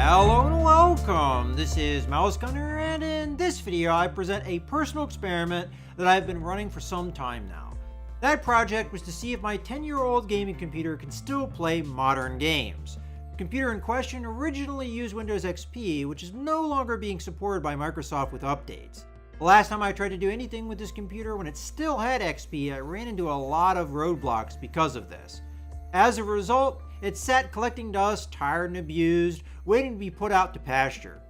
Hello and welcome! This is Mouse Gunner, and in this video I present a personal experiment that I've been running for some time now. That project was to see if my 10-year-old gaming computer can still play modern games. The computer in question originally used Windows XP, which is no longer being supported by Microsoft with updates. The last time I tried to do anything with this computer when it still had XP, I ran into a lot of roadblocks because of this. As a result, it sat collecting dust, tired and abused, waiting to be put out to pasture.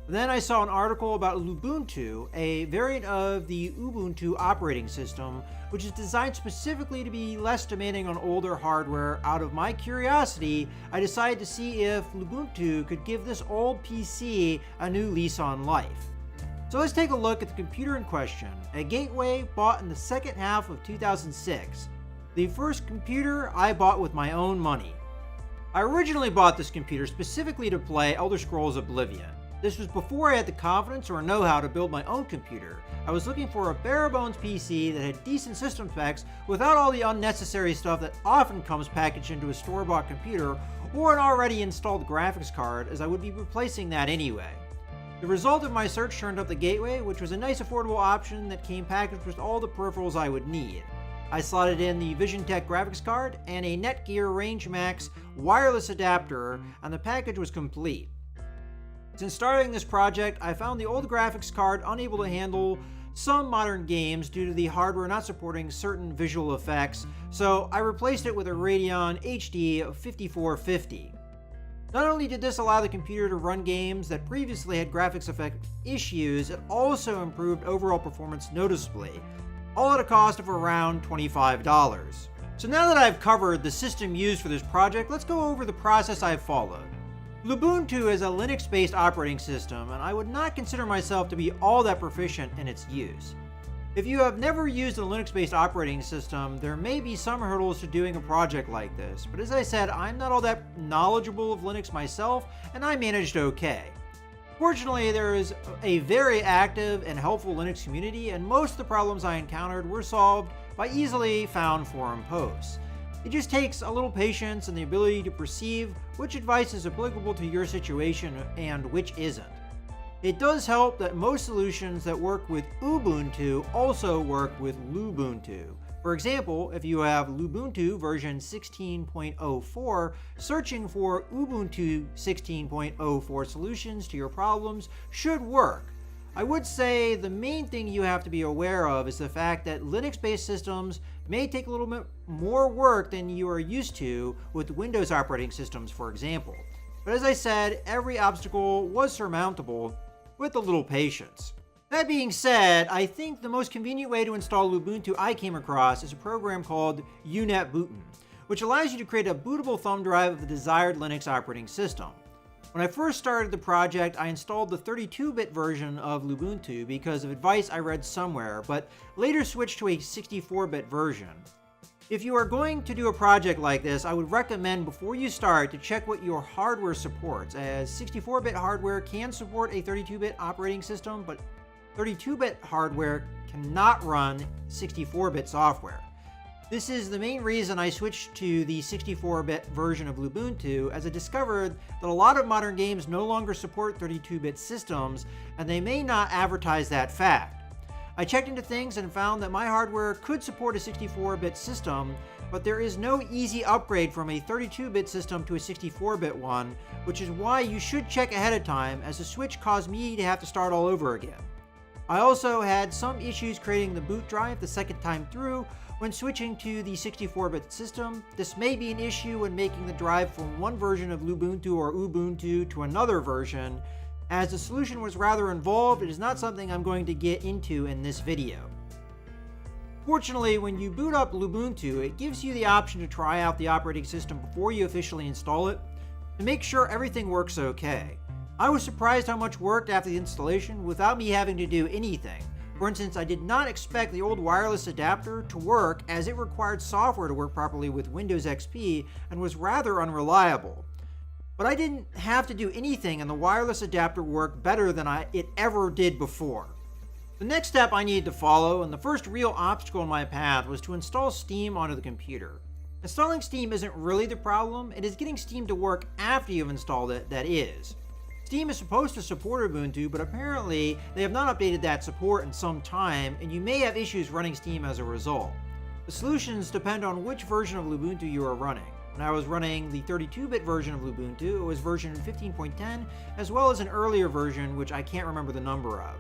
Then I saw an article about Lubuntu, a variant of the Ubuntu operating system, which is designed specifically to be less demanding on older hardware. Out of my curiosity, I decided to see if Lubuntu could give this old PC a new lease on life. So let's take a look at the computer in question, a Gateway bought in the second half of 2006. The first computer I bought with my own money. I originally bought this computer specifically to play Elder Scrolls Oblivion. This was before I had the confidence or know-how to build my own computer. I was looking for a bare-bones PC that had decent system specs without all the unnecessary stuff that often comes packaged into a store-bought computer or an already installed graphics card, as I would be replacing that anyway. The result of my search turned up the Gateway, which was a nice affordable option that came packaged with all the peripherals I would need. I slotted in the VisionTech graphics card and a Netgear Range Max wireless adapter, and the package was complete. Since starting this project, I found the old graphics card unable to handle some modern games due to the hardware not supporting certain visual effects, so I replaced it with a Radeon HD 5450. Not only did this allow the computer to run games that previously had graphics effect issues, it also improved overall performance noticeably, all at a cost of around $25. So now that I've covered the system used for this project, let's go over the process I've followed. Lubuntu is a Linux-based operating system, and I would not consider myself to be all that proficient in its use. If you have never used a Linux-based operating system, there may be some hurdles to doing a project like this, but as I said, I'm not all that knowledgeable of Linux myself, and I managed okay. Fortunately, there is a very active and helpful Linux community, and most of the problems I encountered were solved by easily found forum posts. It just takes a little patience and the ability to perceive which advice is applicable to your situation and which isn't. It does help that most solutions that work with Ubuntu also work with Lubuntu. For example, if you have Lubuntu version 16.04, searching for Ubuntu 16.04 solutions to your problems should work. I would say the main thing you have to be aware of is the fact that Linux-based systems may take a little bit more work than you are used to with Windows operating systems, for example. But as I said, every obstacle was surmountable with a little patience. That being said, I think the most convenient way to install Lubuntu I came across is a program called UNetBootin, which allows you to create a bootable thumb drive of the desired Linux operating system. When I first started the project, I installed the 32-bit version of Lubuntu because of advice I read somewhere, but later switched to a 64-bit version. If you are going to do a project like this, I would recommend before you start to check what your hardware supports, as 64-bit hardware can support a 32-bit operating system, but 32-bit hardware cannot run 64-bit software. This is the main reason I switched to the 64-bit version of Lubuntu, as I discovered that a lot of modern games no longer support 32-bit systems, and they may not advertise that fact. I checked into things and found that my hardware could support a 64-bit system, but there is no easy upgrade from a 32-bit system to a 64-bit one, which is why you should check ahead of time, as the switch caused me to have to start all over again. I also had some issues creating the boot drive the second time through when switching to the 64-bit system. This may be an issue when making the drive from one version of Lubuntu or Ubuntu to another version. As the solution was rather involved, it is not something I'm going to get into in this video. Fortunately, when you boot up Lubuntu, it gives you the option to try out the operating system before you officially install it, to make sure everything works okay. I was surprised how much worked after the installation without me having to do anything. For instance, I did not expect the old wireless adapter to work, as it required software to work properly with Windows XP and was rather unreliable. But I didn't have to do anything, and the wireless adapter worked better than it ever did before. The next step I needed to follow, and the first real obstacle in my path, was to install Steam onto the computer. Installing Steam isn't really the problem, it is getting Steam to work after you've installed it that is. Steam is supposed to support Ubuntu, but apparently they have not updated that support in some time, and you may have issues running Steam as a result. The solutions depend on which version of Lubuntu you are running. When I was running the 32-bit version of Lubuntu, it was version 15.10, as well as an earlier version which I can't remember the number of.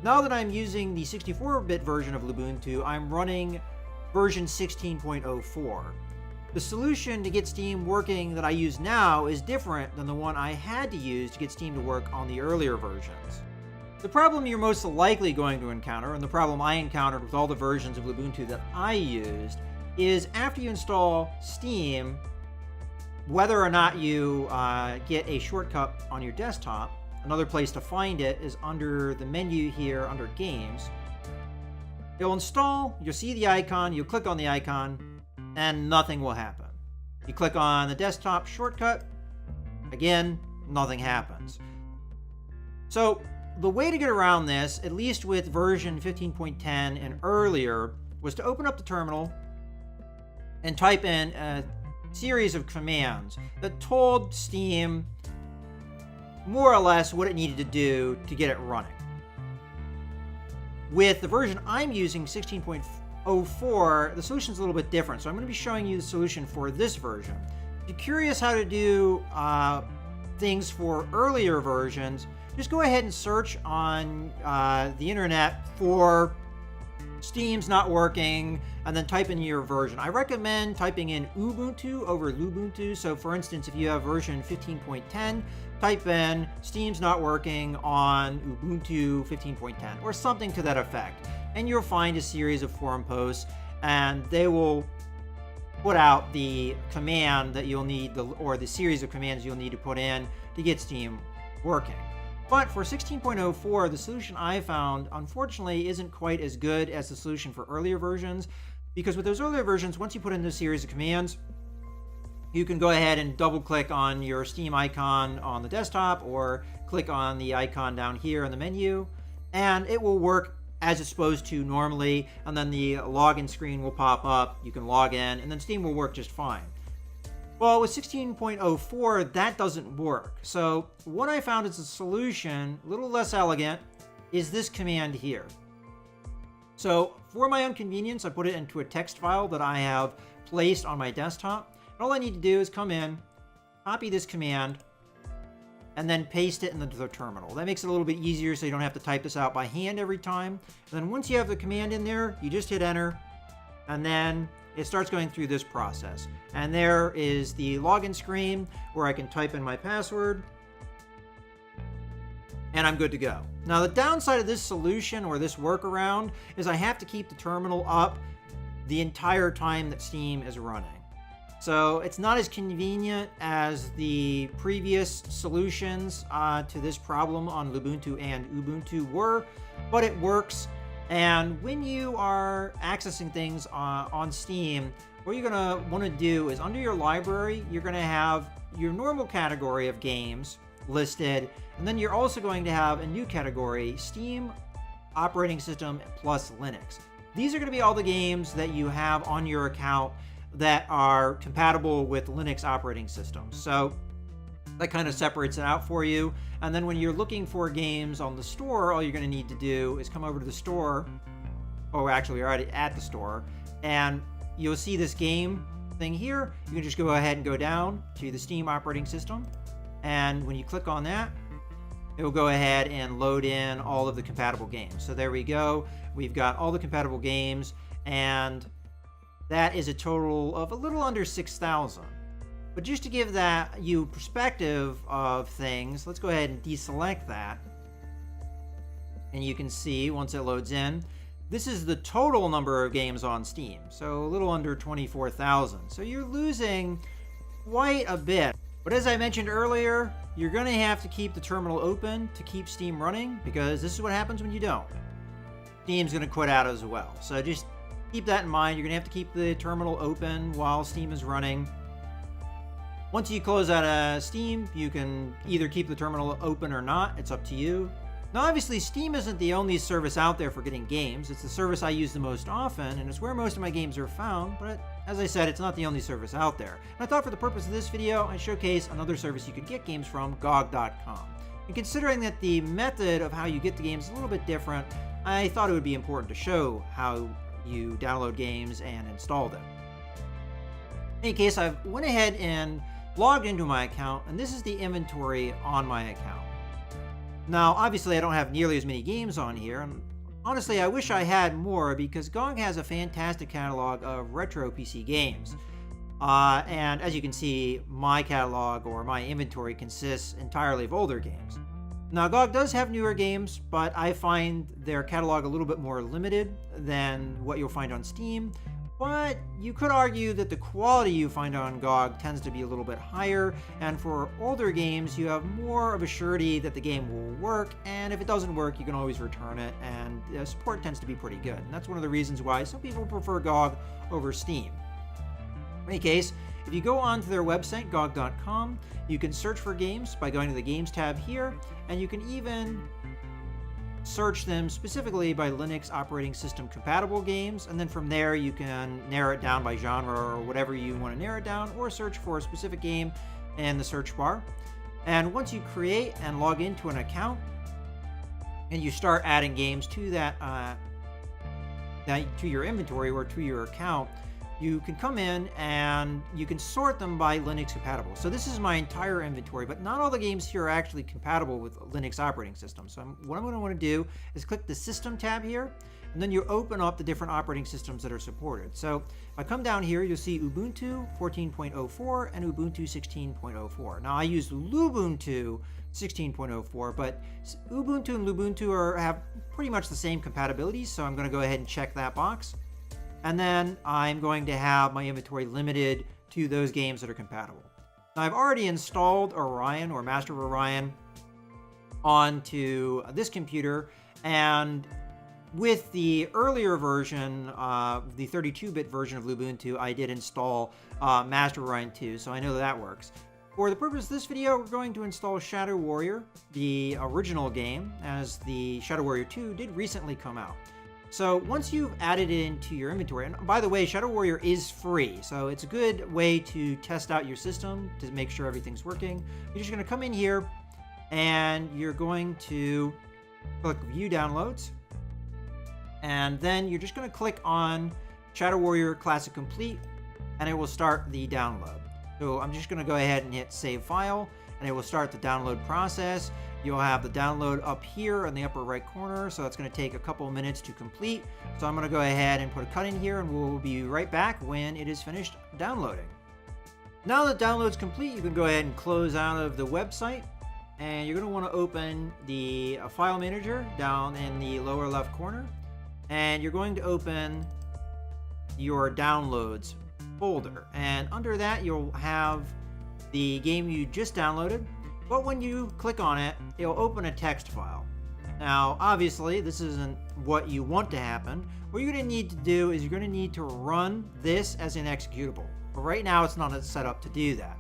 Now that I'm using the 64-bit version of Lubuntu, I'm running version 16.04. The solution to get Steam working that I use now is different than the one I had to use to get Steam to work on the earlier versions. The problem you're most likely going to encounter, and the problem I encountered with all the versions of Lubuntu that I used, is after you install Steam, whether or not you get a shortcut on your desktop, another place to find it is under the menu here under Games. You'll install, you'll see the icon, you'll click on the icon, and nothing will happen. You click on the desktop shortcut, again, nothing happens. So the way to get around this, at least with version 15.10 and earlier, was to open up the terminal and type in a series of commands that told Steam more or less what it needed to do to get it running. With the version I'm using, 16.04, the solution's a little bit different, so I'm going to be showing you the solution for this version. If you're curious how to do things for earlier versions, just go ahead and search on the internet for Steam's not working, and then type in your version. I recommend typing in Ubuntu over Lubuntu. So for instance, if you have version 15.10, type in Steam's not working on Ubuntu 15.10 or something to that effect. And you'll find a series of forum posts, and they will put out the command that you'll need, or the series of commands you'll need to put in to get Steam working. But for 16.04, the solution I found, unfortunately, isn't quite as good as the solution for earlier versions, because with those earlier versions, once you put in this series of commands, you can go ahead and double-click on your Steam icon on the desktop, or click on the icon down here in the menu, and it will work as it's supposed to normally, and then the login screen will pop up, you can log in, and then Steam will work just fine. Well, with 16.04, that doesn't work. So what I found as a solution, a little less elegant, is this command here. So for my own convenience, I put it into a text file that I have placed on my desktop. And all I need to do is come in, copy this command, and then paste it into the terminal. That makes it a little bit easier so you don't have to type this out by hand every time. And then once you have the command in there, you just hit enter, and then it starts going through this process. And there is the login screen where I can type in my password, and I'm good to go. Now, the downside of this solution, or this workaround, is I have to keep the terminal up the entire time that Steam is running. So it's not as convenient as the previous solutions to this problem on Lubuntu and Ubuntu were, but it works. And when you are accessing things on Steam, what you're going to want to do is under your library, you're going to have your normal category of games listed, and then you're also going to have a new category, Steam Operating System plus Linux. These are going to be all the games that you have on your account that are compatible with Linux operating systems. So that kind of separates it out for you. And then when you're looking for games on the store, all you're going to need to do is come over to the store. Oh, actually, you're already at the store. And you'll see this game thing here. You can just go ahead and go down to the Steam operating system. And when you click on that, it will go ahead and load in all of the compatible games. So there we go. We've got all the compatible games. And that is a total of a little under 6,000. But just to give you perspective of things, let's go ahead and deselect that. And you can see, once it loads in, this is the total number of games on Steam. So a little under 24,000. So you're losing quite a bit. But as I mentioned earlier, you're going to have to keep the terminal open to keep Steam running, because this is what happens when you don't. Steam's going to quit out as well. So just keep that in mind. You're going to have to keep the terminal open while Steam is running. Once you close out of Steam, you can either keep the terminal open or not. It's up to you. Now, obviously, Steam isn't the only service out there for getting games. It's the service I use the most often, and it's where most of my games are found, but as I said, it's not the only service out there. And I thought for the purpose of this video, I'd showcase another service you could get games from, GOG.com. And considering that the method of how you get the games is a little bit different, I thought it would be important to show how you download games and install them. In any case, I went ahead and logged into my account, and this is the inventory on my account. Now, obviously, I don't have nearly as many games on here, and honestly, I wish I had more because GOG has a fantastic catalog of retro PC games. And as you can see, my catalog or my inventory consists entirely of older games. Now, GOG does have newer games, but I find their catalog a little bit more limited than what you'll find on Steam. But you could argue that the quality you find on GOG tends to be a little bit higher, and for older games, you have more of a surety that the game will work, and if it doesn't work, you can always return it, and the support tends to be pretty good. And that's one of the reasons why some people prefer GOG over Steam. In any case, if you go onto their website, GOG.com, you can search for games by going to the Games tab here, and you can even search them specifically by Linux operating system compatible games, and then from there you can narrow it down by genre or whatever you want to narrow it down, or search for a specific game in the search bar. And once you create and log into an account, and you start adding games to to your inventory or to your account, you can come in and you can sort them by Linux compatible. So this is my entire inventory, but not all the games here are actually compatible with Linux operating system. So what I'm going to want to do is click the System tab here, and then you open up the different operating systems that are supported. So if I come down here, you'll see Ubuntu 14.04 and Ubuntu 16.04. Now I use Lubuntu 16.04, but Ubuntu and Lubuntu have pretty much the same compatibility, so I'm going to go ahead and check that box. And then I'm going to have my inventory limited to those games that are compatible. Now, I've already installed Orion or Master of Orion onto this computer, and with the earlier version, the 32-bit version of Lubuntu, I did install Master of Orion 2, so I know that works. For the purpose of this video, we're going to install Shadow Warrior, the original game, as the Shadow Warrior 2 did recently come out. So once you've added it into your inventory, and by the way, Shadow Warrior is free, so it's a good way to test out your system to make sure everything's working. You're just going to come in here, and you're going to click View Downloads, and then you're just going to click on Shadow Warrior Classic Complete, and it will start the download. So I'm just going to go ahead and hit Save File, and it will start the download process. You'll have the download up here in the upper right corner, so that's going to take a couple of minutes to complete. So I'm going to go ahead and put a cut in here, and we'll be right back when it is finished downloading. Now that download's complete, you can go ahead and close out of the website, and you're going to want to open the file manager down in the lower left corner, and you're going to open your downloads folder, and under that you'll have the game you just downloaded. But when you click on it, it'll open a text file. Now, obviously, this isn't what you want to happen. What you're going to need to do is you're going to need to run this as an executable. But right now, it's not set up to do that.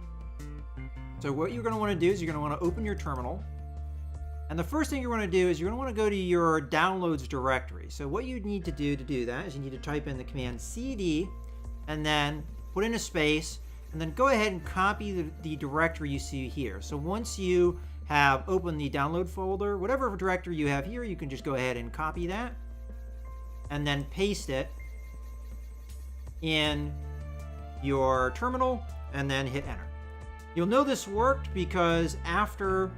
So what you're going to want to do is you're going to want to open your terminal. And the first thing you're going to do is you're going to want to go to your downloads directory. So what you need to do that is you need to type in the command cd and then put in a space, and then go ahead and copy the directory you see here. So once you have opened the download folder, whatever directory you have here, you can just go ahead and copy that and then paste it in your terminal and then hit enter. You'll know this worked because after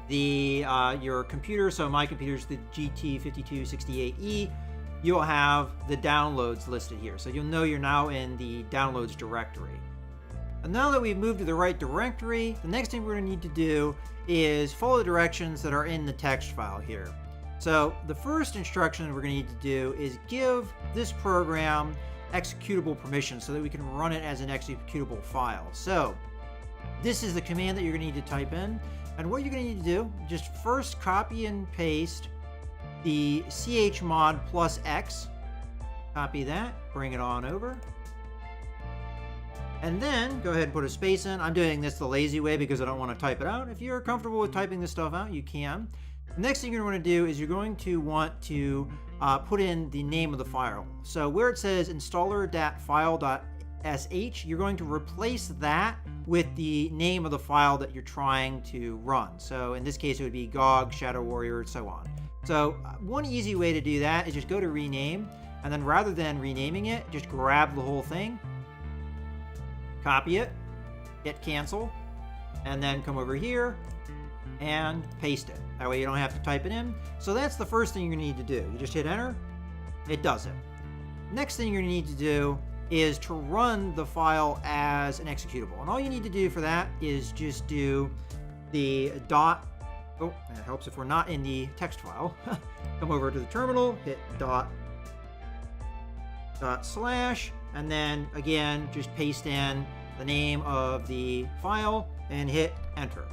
your computer, so my computer is the GT5268E, you'll have the downloads listed here. So you'll know you're now in the downloads directory. And now that we've moved to the right directory, the next thing we're going to need to do is follow the directions that are in the text file here. So the first instruction we're going to need to do is give this program executable permissions so that we can run it as an executable file. So this is the command that you're going to need to type in. And what you're going to need to do, just first copy and paste the chmod plus X, copy that, bring it on over, and then go ahead and put a space in. I'm doing this the lazy way because I don't want to type it out. If you're comfortable with typing this stuff out, you can. The next thing you're going to want to do is you're going to want to put in the name of the file. So where it says installer.file.exe, you're going to replace that with the name of the file that you're trying to run. So in this case, it would be GOG, Shadow Warrior, and so on. So one easy way to do that is just go to rename, and then rather than renaming it, just grab the whole thing, copy it, hit cancel, and then come over here and paste it. That way you don't have to type it in. So that's the first thing you're gonna need to do. You just hit enter, it does it. Next thing you're gonna need to do is to run the file as an executable. And all you need to do for that is just do the dot, oh, that helps if we're not in the text file. Come over to the terminal, hit dot slash, and then again, just paste in the name of the file and hit enter.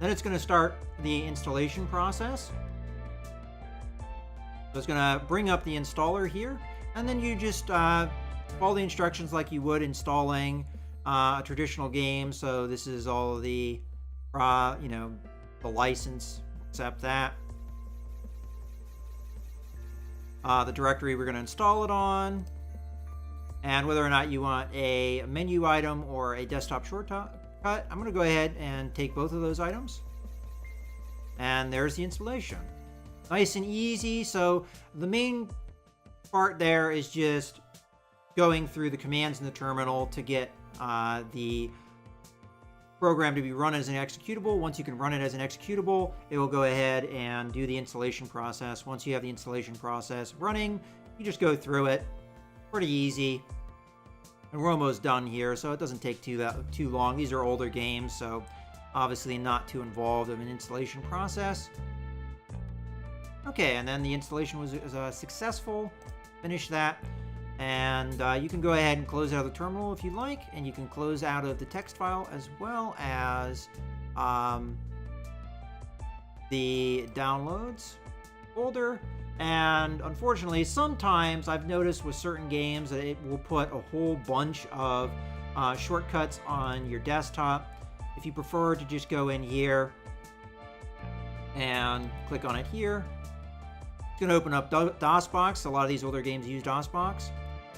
Then it's gonna start the installation process. So it's gonna bring up the installer here, and then you just follow the instructions like you would installing a traditional game. So this is all of the, the license, accept that. The directory we're going to install it on, and whether or not you want a menu item or a desktop shortcut. I'm going to go ahead and take both of those items. And there's the installation. Nice and easy. So the main part there is just going through the commands in the terminal to get the program to be run as an executable. Once you can run it as an executable, it will go ahead and do the installation process. Once you have the installation process running, you just go through it. Pretty easy. And we're almost done here, so it doesn't take too long. These are older games, so obviously not too involved of an installation process. Okay, and then the installation was successful. Finish that. And you can go ahead and close out of the terminal if you'd like, and you can close out of the text file as well as the downloads folder. And unfortunately, sometimes I've noticed with certain games that it will put a whole bunch of shortcuts on your desktop. If you prefer to just go in here and click on it here, it's going to open up DOSBox. A lot of these older games use DOSBox.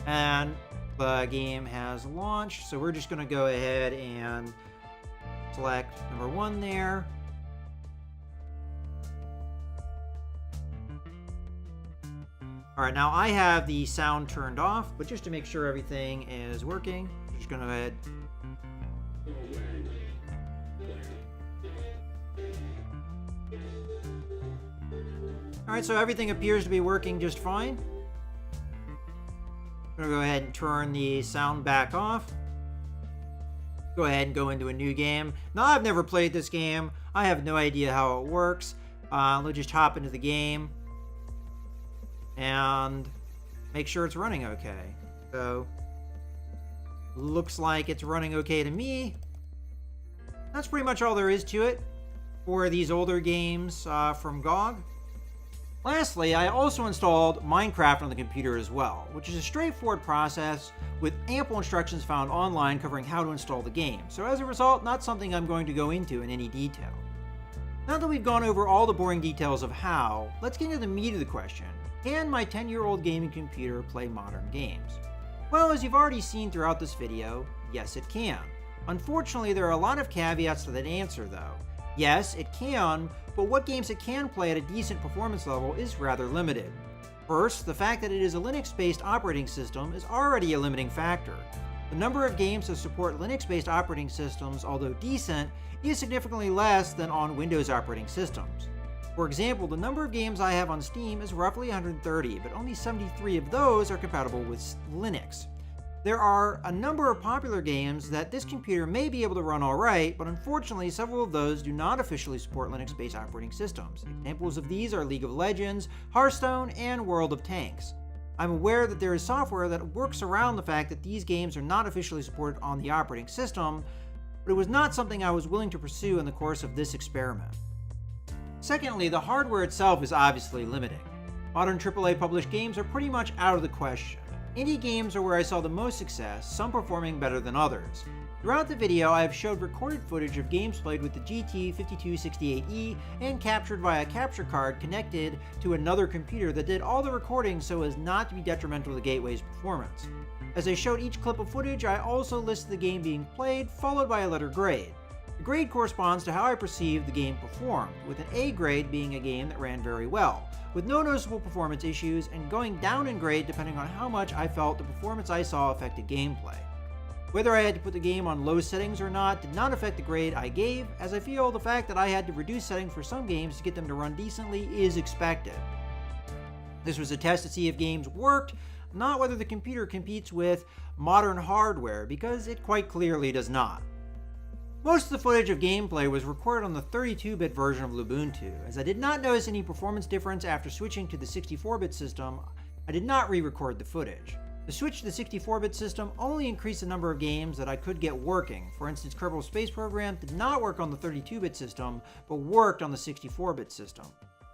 And the game has launched, so we're just going to go ahead and select number 1 there. Alright, now I have the sound turned off, but just to make sure everything is working, I'm just going to go ahead. Alright, so everything appears to be working just fine. I'm going to go ahead and turn the sound back off. Go ahead and go into a new game. Now, I've never played this game. I have no idea how it works. Let's just hop into the game and make sure it's running okay. So, looks like it's running okay to me. That's pretty much all there is to it for these older games from GOG. Lastly, I also installed Minecraft on the computer as well, which is a straightforward process with ample instructions found online covering how to install the game. So as a result, not something I'm going to go into in any detail. Now that we've gone over all the boring details of how, let's get into the meat of the question. Can my 10-year-old gaming computer play modern games? Well, as you've already seen throughout this video, yes it can. Unfortunately, there are a lot of caveats to that answer though. Yes, it can, but what games it can play at a decent performance level is rather limited. First, the fact that it is a Linux-based operating system is already a limiting factor. The number of games that support Linux-based operating systems, although decent, is significantly less than on Windows operating systems. For example, the number of games I have on Steam is roughly 130, but only 73 of those are compatible with Linux. There are a number of popular games that this computer may be able to run alright, but unfortunately several of those do not officially support Linux-based operating systems. Examples of these are League of Legends, Hearthstone, and World of Tanks. I'm aware that there is software that works around the fact that these games are not officially supported on the operating system, but it was not something I was willing to pursue in the course of this experiment. Secondly, the hardware itself is obviously limiting. Modern AAA published games are pretty much out of the question. Indie games are where I saw the most success, some performing better than others. Throughout the video, I have showed recorded footage of games played with the GT5268E and captured via a capture card connected to another computer that did all the recording so as not to be detrimental to the gateway's performance. As I showed each clip of footage, I also listed the game being played, followed by a letter grade. The grade corresponds to how I perceived the game performed, with an A grade being a game that ran very well, with no noticeable performance issues, and going down in grade depending on how much I felt the performance I saw affected gameplay. Whether I had to put the game on low settings or not did not affect the grade I gave, as I feel the fact that I had to reduce settings for some games to get them to run decently is expected. This was a test to see if games worked, not whether the computer competes with modern hardware, because it quite clearly does not. Most of the footage of gameplay was recorded on the 32-bit version of Lubuntu, as I did not notice any performance difference after switching to the 64-bit system. I did not re-record the footage. The switch to the 64-bit system only increased the number of games that I could get working. For instance, Kerbal Space Program did not work on the 32-bit system, but worked on the 64-bit system.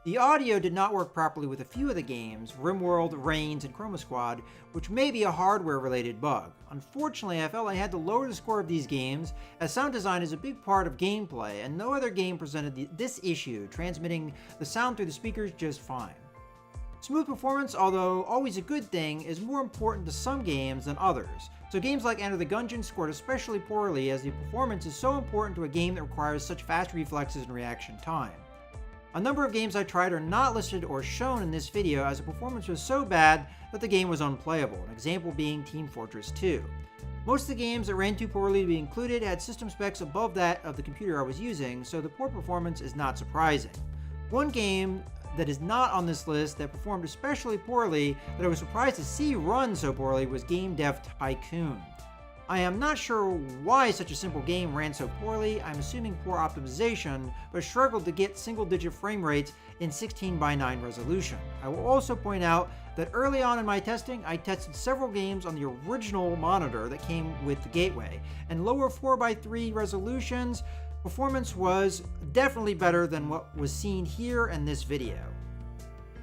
The audio did not work properly with a few of the games, RimWorld, Reigns, and Chroma Squad, which may be a hardware-related bug. Unfortunately, I felt I had to lower the score of these games, as sound design is a big part of gameplay, and no other game presented this issue, transmitting the sound through the speakers just fine. Smooth performance, although always a good thing, is more important to some games than others, so games like Enter the Gungeon scored especially poorly, as the performance is so important to a game that requires such fast reflexes and reaction time. A number of games I tried are not listed or shown in this video, as the performance was so bad that the game was unplayable, an example being Team Fortress 2. Most of the games that ran too poorly to be included had system specs above that of the computer I was using, so the poor performance is not surprising. One game that is not on this list that performed especially poorly, that I was surprised to see run so poorly, was Game Dev Tycoon. I am not sure why such a simple game ran so poorly. I'm assuming poor optimization, but struggled to get single-digit frame rates in 16:9 resolution. I will also point out that early on in my testing, I tested several games on the original monitor that came with the gateway, and lower 4:3 resolutions performance was definitely better than what was seen here in this video.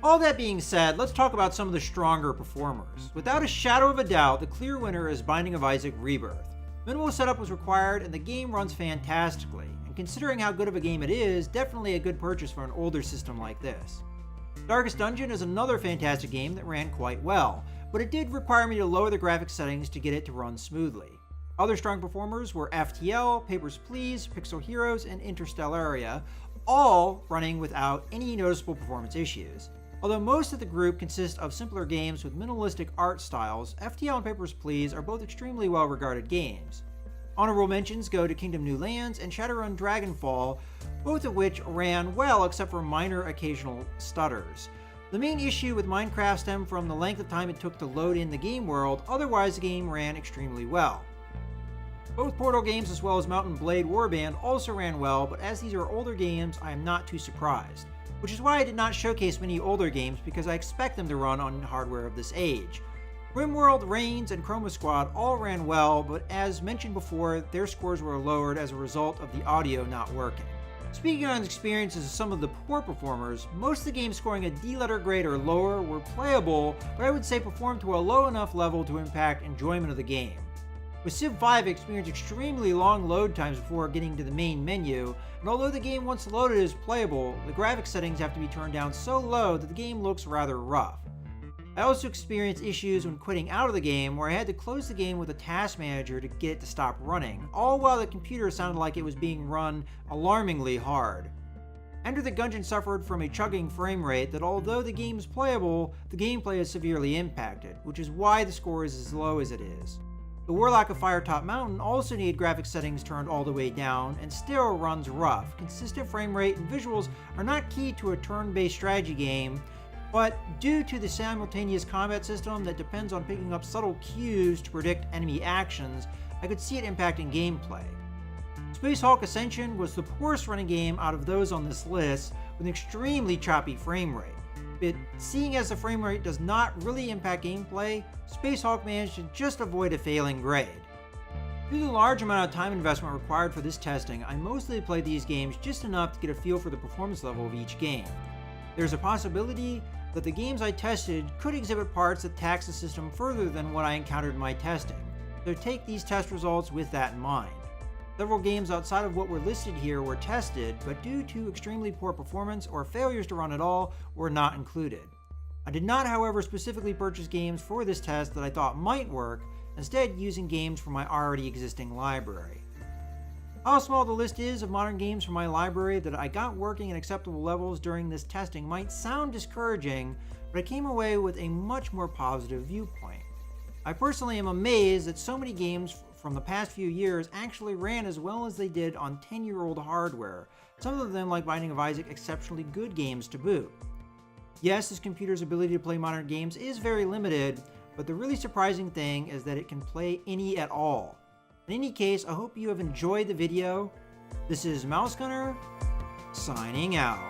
All that being said, let's talk about some of the stronger performers. Without a shadow of a doubt, the clear winner is Binding of Isaac Rebirth. Minimal setup was required and the game runs fantastically, and considering how good of a game it is, definitely a good purchase for an older system like this. Darkest Dungeon is another fantastic game that ran quite well, but it did require me to lower the graphics settings to get it to run smoothly. Other strong performers were FTL, Papers, Please, Pixel Heroes, and Interstellaria, all running without any noticeable performance issues. Although most of the group consists of simpler games with minimalistic art styles, FTL and Papers, Please are both extremely well-regarded games. Honorable mentions go to Kingdom New Lands and Shadowrun Dragonfall, both of which ran well except for minor occasional stutters. The main issue with Minecraft stemmed from the length of time it took to load in the game world, otherwise the game ran extremely well. Both Portal games as well as Mountain Blade Warband also ran well, but as these are older games, I am not too surprised. Which is why I did not showcase many older games, because I expect them to run on hardware of this age. RimWorld, Reigns, and Chroma Squad all ran well, but as mentioned before, their scores were lowered as a result of the audio not working. Speaking on the experiences of some of the poor performers, most of the games scoring a D letter grade or lower were playable, but I would say performed to a low enough level to impact enjoyment of the game. With Civ 5, I experienced extremely long load times before getting to the main menu, and although the game once loaded is playable, the graphics settings have to be turned down so low that the game looks rather rough. I also experienced issues when quitting out of the game, where I had to close the game with a task manager to get it to stop running, all while the computer sounded like it was being run alarmingly hard. Enter the Gungeon suffered from a chugging frame rate that, although the game is playable, the gameplay is severely impacted, which is why the score is as low as it is. The Warlock of Firetop Mountain also needed graphics settings turned all the way down, and still runs rough. Consistent frame rate and visuals are not key to a turn-based strategy game, but due to the simultaneous combat system that depends on picking up subtle cues to predict enemy actions, I could see it impacting gameplay. Space Hulk Ascension was the poorest running game out of those on this list, with an extremely choppy frame rate. But seeing as the frame rate does not really impact gameplay, Space Hulk managed to just avoid a failing grade. Due to the large amount of time investment required for this testing, I mostly played these games just enough to get a feel for the performance level of each game. There's a possibility that the games I tested could exhibit parts that tax the system further than what I encountered in my testing, so take these test results with that in mind. Several games outside of what were listed here were tested, but due to extremely poor performance or failures to run at all, were not included. I did not, however, specifically purchase games for this test that I thought might work, instead using games from my already existing library. How small the list is of modern games from my library that I got working at acceptable levels during this testing might sound discouraging, but I came away with a much more positive viewpoint. I personally am amazed that so many games from the past few years actually ran as well as they did on 10-year-old hardware, some of them, like Binding of Isaac, exceptionally good games to boot. Yes, this computer's ability to play modern games is very limited, but the really surprising thing is that it can play any at all. In any case, I hope you have enjoyed the video. This is Mouse Gunner, signing out.